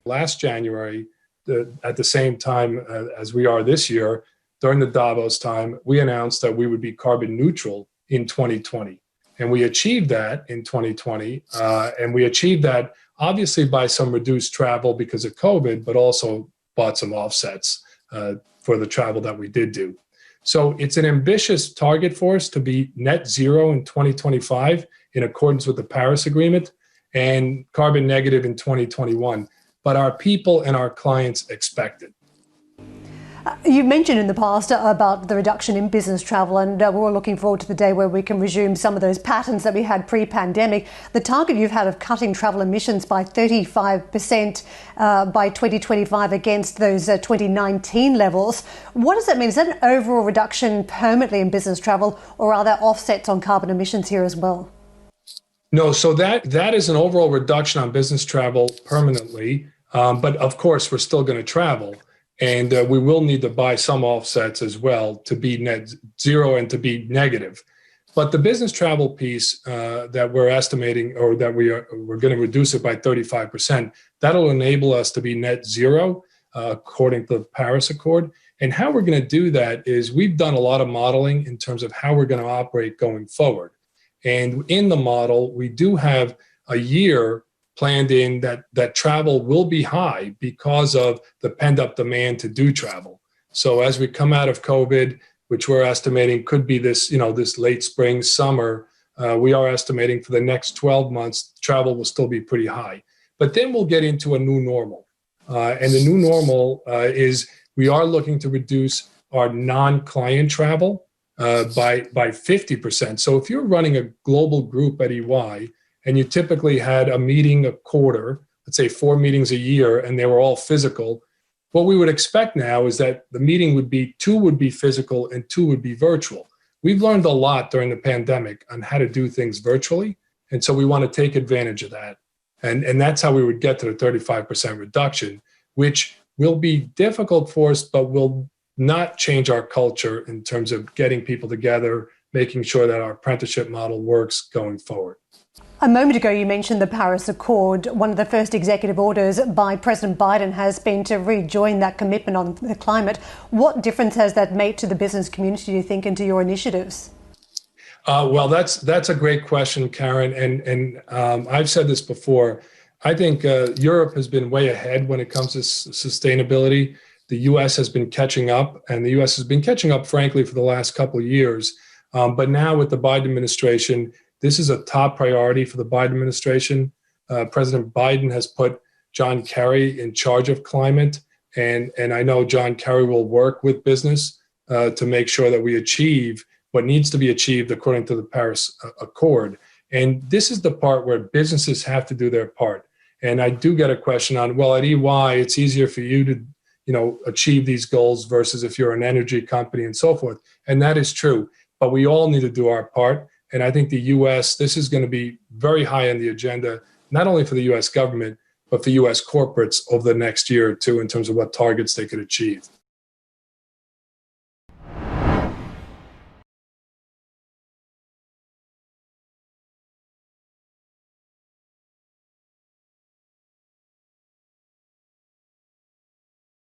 last January, at the same time as we are this year, during the Davos time, we announced that we would be carbon neutral in 2020. And we achieved that in 2020. And we achieved that obviously by some reduced travel because of COVID, but also bought some offsets for the travel that we did do. So it's an ambitious target for us to be net zero in 2025 in accordance with the Paris Agreement and carbon negative in 2021. But our people and our clients expect it. You've mentioned in the past about the reduction in business travel, and we're all looking forward to the day where we can resume some of those patterns that we had pre-pandemic. The target you've had of cutting travel emissions by 35% by 2025 against those 2019 levels, what does that mean? Is that an overall reduction permanently in business travel, or are there offsets on carbon emissions here as well? No, so that is an overall reduction on business travel permanently, but of course we're still going to travel. And we will need to buy some offsets as well to be net zero and to be negative. But the business travel piece that we're estimating, or that we're going to reduce it by 35%, that'll enable us to be net zero according to the Paris Accord. And how we're going to do that is we've done a lot of modeling in terms of how we're going to operate going forward. And in the model, we do have a year planned in that travel will be high because of the pent-up demand to do travel. So as we come out of COVID, which we're estimating could be this late spring, summer, we are estimating for the next 12 months, travel will still be pretty high. But then we'll get into a new normal. And the new normal is we are looking to reduce our non-client travel by 50%. So if you're running a global group at EY, and you typically had a meeting a quarter, let's say 4 meetings a year, and they were all physical, what we would expect now is that the meeting would be 2 would be physical and 2 would be virtual. We've learned a lot during the pandemic on how to do things virtually, and so we want to take advantage of that. And that's how we would get to the 35% reduction, which will be difficult for us, but will not change our culture in terms of getting people together, making sure that our apprenticeship model works going forward. A moment ago, you mentioned the Paris Accord. One of the first executive orders by President Biden has been to rejoin that commitment on the climate. What difference has that made to the business community, do you think, and to your initiatives? Well, that's a great question, Karen. And I've said this before. I think Europe has been way ahead when it comes to sustainability. The U.S. has been catching up, and the U.S. has been catching up, frankly, for the last couple of years. But now with the Biden administration, this is a top priority for the Biden administration. President Biden has put John Kerry in charge of climate, and I know John Kerry will work with business to make sure that we achieve what needs to be achieved according to the Paris Accord. And this is the part where businesses have to do their part. And I do get a question on, well, at EY, it's easier for you to achieve these goals versus if you're an energy company and so forth. And that is true, but we all need to do our part. And I think the U.S., this is going to be very high on the agenda, not only for the U.S. government, but for U.S. corporates over the next year or two in terms of what targets they could achieve.